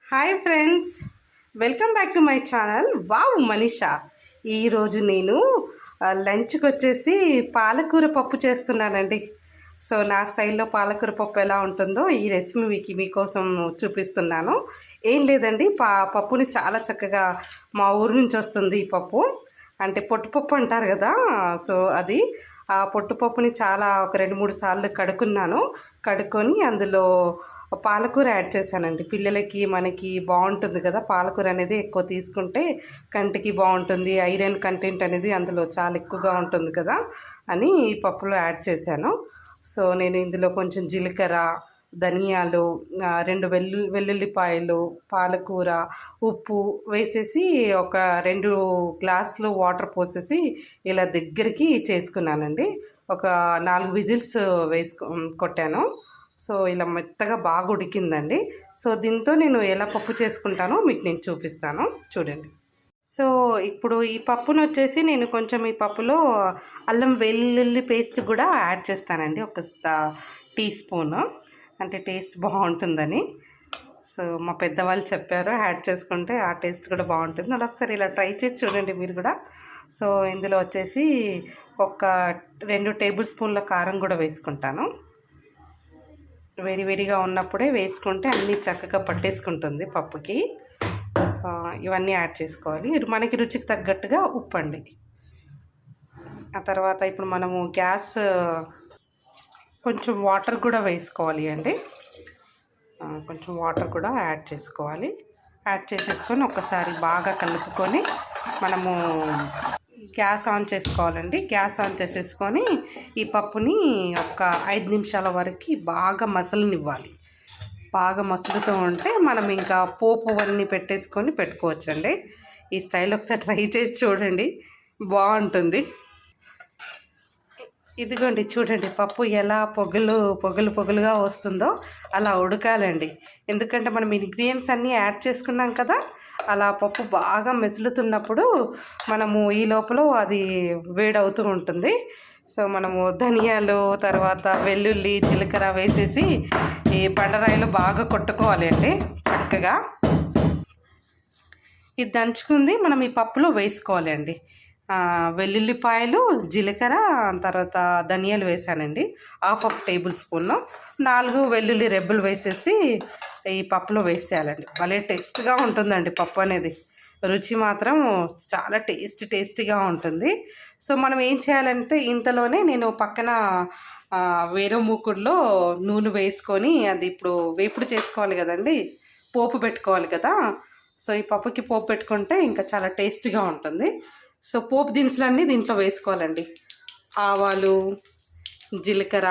Hi friends, welcome back to my channel wow Manisha. ఈరోజు నేను లంచ్కి వచ్చేసి పాలకూర పప్పు చేస్తున్నానండి. సో నా స్టైల్లో పాలకూర పప్పు ఎలా ఉంటుందో ఈ రెసిపీ మీకోసం చూపిస్తున్నాను. ఏం లేదండి, పప్పుని చాలా చక్కగా మా ఊరు నుంచి వస్తుంది ఈ పప్పు. అంటే పొట్టుపప్పు అంటారు కదా, సో అది ఆ పొట్టుపప్పుని చాలా ఒక 2-3 సార్లు కడుక్కొని అందులో పాలకూర యాడ్ చేశానండి. పిల్లలకి మనకి బాగుంటుంది కదా, పాలకూర అనేది ఎక్కువ తీసుకుంటే కంటికి బాగుంటుంది, ఐరన్ కంటెంట్ అనేది అందులో చాలా ఎక్కువగా ఉంటుంది కదా అని ఈ పప్పులో యాడ్ చేశాను. సో నేను ఇందులో కొంచెం జీలకర్ర, ధనియాలు, 2 వెల్లుల్లిపాయలు, పాలకూర, ఉప్పు వేసేసి ఒక 2 గ్లాసులు వాటర్ పోసేసి ఇలా దగ్గరికి చేసుకున్నానండి. ఒక 4 విజిల్స్ కొట్టాను. సో ఇలా మెత్తగా బాగా ఉడికిందండి. సో దీంతో నేను ఎలా పప్పు చేసుకుంటానో మీకు నేను చూపిస్తాను, చూడండి. సో ఇప్పుడు ఈ పప్పును వచ్చేసి నేను కొంచెం ఈ పప్పులో అల్లం వెల్లుల్లి పేస్ట్ కూడా యాడ్ చేస్తానండి, ఒక టీ స్పూన్. అంటే టేస్ట్ బాగుంటుందని సో మా పెద్దవాళ్ళు చెప్పారు, యాడ్ చేసుకుంటే ఆ టేస్ట్ కూడా బాగుంటుంది. అలా ఒకసారి ఇలా ట్రై చేసి చూడండి మీరు కూడా. సో ఇందులో వచ్చేసి ఒక 2 టేబుల్ స్పూన్ల కారం కూడా వేసుకుంటాను. వేడివేడిగా ఉన్నప్పుడే వేసుకుంటే అన్నీ చక్కగా పట్టేసుకుంటుంది పప్పుకి. ఇవన్నీ యాడ్ చేసుకోవాలి. మనకి రుచికి తగ్గట్టుగా ఉప్పు అండి. ఆ తర్వాత ఇప్పుడు మనము కొంచెం వాటర్ కూడా వేసుకోవాలి అండి. కొంచెం వాటర్ కూడా యాడ్ చేసుకోవాలి. యాడ్ చేసేసుకొని ఒకసారి బాగా కలుపుకొని మనము గ్యాస్ ఆన్ చేసుకోవాలండి. గ్యాస్ ఆన్ చేసేసుకొని ఈ పప్పుని ఒక 5 నిమిషాల వరకు బాగా మసలనివ్వాలి. బాగా మసులుతూ ఉంటే మనం ఇంకా పోపు అన్నీ పెట్టుకోవచ్చండి. ఈ స్టైల్ ఒకసారి ట్రై చేసి చూడండి, బాగుంటుంది. ఇదిగోండి చూడండి, పప్పు ఎలా పొగలుగా వస్తుందో అలా ఉడకాలండి. ఎందుకంటే మనం ఇంగ్రీడియంట్స్ అన్నీ యాడ్ చేసుకున్నాం కదా, అలా పప్పు బాగా మెసులుతున్నప్పుడు మనము ఈ లోపల అది వేడవుతూ ఉంటుంది. సో మనము ధనియాలు, తర్వాత వెల్లుల్లి, జీలకర్ర వేసేసి ఈ బండరాయిలో బాగా కొట్టుకోవాలి అండి చక్కగా. ఇది దంచుకుంది మనం ఈ పప్పులో వేసుకోవాలి అండి. వెల్లుల్లిపాయలు, జీలకర్ర, తర్వాత ధనియాలు వేసానండి, 1/2 టేబుల్ స్పూన్. 4 వెల్లుల్లి రెబ్బలు వేసేసి ఈ పప్పులో వేసేయాలండి. భలే టేస్ట్గా ఉంటుందండి పప్పు అనేది. రుచి మాత్రం చాలా టేస్టీగా ఉంటుంది. సో మనం ఏం చేయాలంటే ఇంతలోనే నేను పక్కన వేరే మూకుడులో నూనె వేసుకొని అది ఇప్పుడు వేపుడు చేసుకోవాలి కదండి, పోపు పెట్టుకోవాలి కదా. సో ఈ పప్పుకి పోపు పెట్టుకుంటే ఇంకా చాలా టేస్టీగా ఉంటుంది. సో పోపు దినుసులన్నీ దీంట్లో వేసుకోవాలండి. ఆవాలు, జీలకర్ర,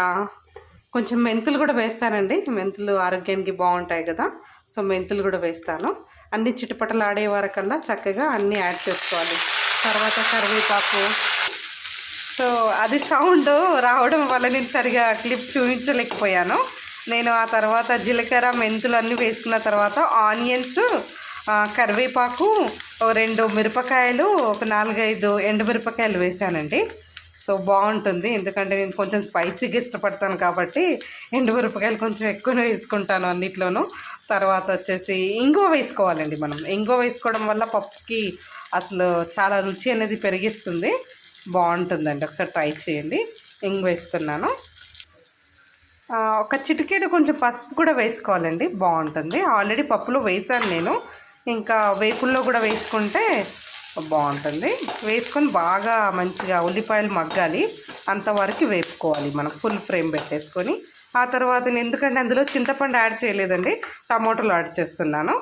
కొంచెం మెంతులు కూడా వేస్తానండి. మెంతులు ఆరోగ్యానికి బాగుంటాయి కదా, సో మెంతులు కూడా వేస్తాను. అన్నీ చిటపటలు ఆడే వరకల్లా చక్కగా అన్నీ యాడ్ చేసుకోవాలి. తర్వాత కరివేపాకు. సో అది సౌండ్ రావడం వల్ల నేను సరిగా క్లిప్ చూపించలేకపోయాను. నేను ఆ తర్వాత జీలకర్ర, మెంతులు అన్నీ వేసుకున్న తర్వాత ఆనియన్స్, కరివేపాకు, 2 మిరపకాయలు, ఒక 4-5 ఎండుమిరపకాయలు వేసానండి. సో బాగుంటుంది, ఎందుకంటే నేను కొంచెం స్పైసీగా ఇష్టపడతాను కాబట్టి ఎండుమిరపకాయలు కొంచెం ఎక్కువనే వేసుకుంటాను అన్నిట్లోనూ. తర్వాత వచ్చేసి ఇంగువ వేసుకోవాలండి. మనం ఇంగువ వేసుకోవడం వల్ల పప్పుకి అసలు చాలా రుచి అనేది పెరిగిస్తుంది, బాగుంటుందండి. ఒకసారి ట్రై చేయండి. ఇంగువ వేసుకున్నాను. ఒక చిటికెడు కొంచెం పసుపు కూడా వేసుకోవాలండి, బాగుంటుంది. ఆల్రెడీ పప్పులో వేసాను నేను, ఇంకా వేపుల్లో కూడా వేసుకుంటే బాగుంటుంది. వేసుకొని బాగా మంచిగా ఉల్లిపాయలు మగ్గాలి, అంతవరకు వేపుకోవాలి మనం ఫుల్ ఫ్లేమ్ పెట్టేసుకొని. ఆ తర్వాత ఎందుకంటే అందులో చింతపండు యాడ్ చేయలేదండి, టమాటోలు యాడ్ చేస్తున్నాను.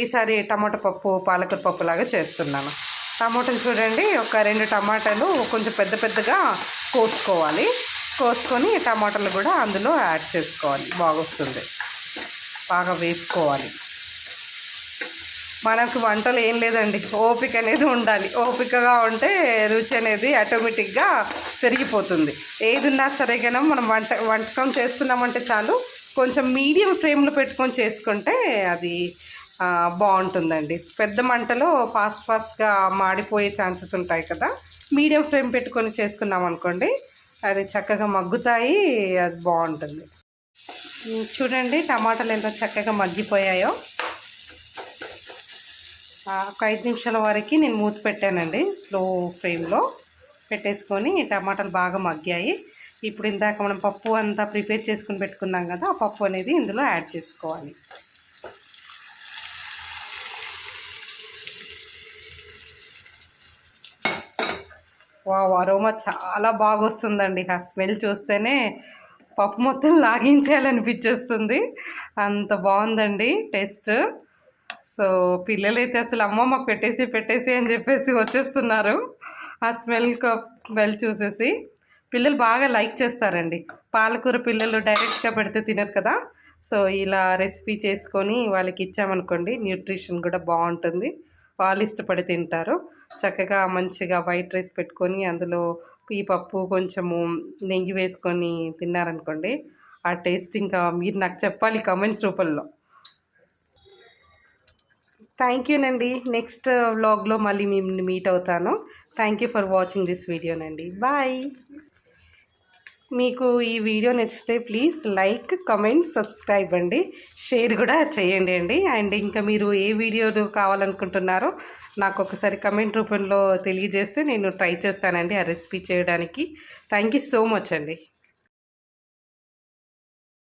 ఈసారి టమాటా పప్పు పాలకూర పప్పు లాగా చేస్తున్నాను. టమాటాలు చూడండి, ఒక 2 టమాటాలు కొంచెం పెద్దగా కోసుకొని టమాటాలు కూడా అందులో యాడ్ చేసుకోవాలి. బాగొస్తుంది, బాగా వేపుకోవాలి. మనకు వంటలు ఏం లేదండి, ఓపిక అనేది ఉండాలి. ఓపికగా ఉంటే రుచి అనేది ఆటోమేటిక్గా పెరిగిపోతుంది. ఏది ఉన్నా సరే కానీ మనం వంటకం చేస్తున్నామంటే చాలు, కొంచెం మీడియం ఫ్లేమ్లో పెట్టుకొని చేసుకుంటే అది బాగుంటుందండి. పెద్ద మంటలో ఫాస్ట్గా మాడిపోయే ఛాన్సెస్ ఉంటాయి కదా. మీడియం ఫ్లేమ్ పెట్టుకొని చేసుకున్నాం అనుకోండి, అది చక్కగా మగ్గుతాయి, అది బాగుంటుంది. చూడండి టమాటాలు ఎంత చక్కగా మగ్గిపోయాయో. ఒక 5 నిమిషాల వరకు నేను మూత పెట్టానండి. స్లో ఫ్లేమ్లో పెట్టేసుకొని టమాటాలు బాగా మగ్గాయి. ఇప్పుడు ఇందాక మనం పప్పు అంతా ప్రిపేర్ చేసుకుని పెట్టుకున్నాం కదా, ఆ పప్పు అనేది ఇందులో యాడ్ చేసుకోవాలి. వావ్, అరోమా చాలా బాగా వస్తుందండి. ఆ స్మెల్ చూస్తేనే పప్పు మొత్తం లాగించేయాలనిపించేస్తుంది, అంత బాగుందండి టేస్ట్. సో పిల్లలైతే అసలు అమ్మ మాకు పెట్టేసి అని చెప్పేసి వచ్చేస్తున్నారు ఆ స్మెల్ చూసేసి. పిల్లలు బాగా లైక్ చేస్తారండి పాలకూర. పిల్లలు డైరెక్ట్గా పెడితే తినరు కదా, సో ఇలా రెసిపీ చేసుకొని వాళ్ళకి ఇచ్చామనుకోండి, న్యూట్రిషన్ కూడా బాగుంటుంది, వాళ్ళు ఇష్టపడి తింటారు. చక్కగా మంచిగా వైట్ రైస్ పెట్టుకొని అందులో ఈ పప్పు కొంచెము నెయ్యి వేసుకొని తిన్నారనుకోండి, ఆ టేస్ట్ ఇంకా మీరు నాకు చెప్పాలి కమెంట్స్ రూపంలో. థ్యాంక్ యూనండి. నెక్స్ట్ వ్లాగ్లో మళ్ళీ మేము మీట్ అవుతాను. Thank you for watching this వీడియోనండి. బాయ్. మీకు ఈ వీడియో నచ్చితే ప్లీజ్ లైక్, కమెంట్, సబ్స్క్రైబ్ అండి, షేర్ కూడా చేయండి అండి. అండ్ ఇంకా మీరు ఏ వీడియోలు కావాలనుకుంటున్నారో నాకు ఒకసారి కమెంట్ రూపంలో తెలియజేస్తే నేను ట్రై చేస్తానండి ఆ రెసిపీ చేయడానికి. థ్యాంక్ యూ సో మచ్ అండి.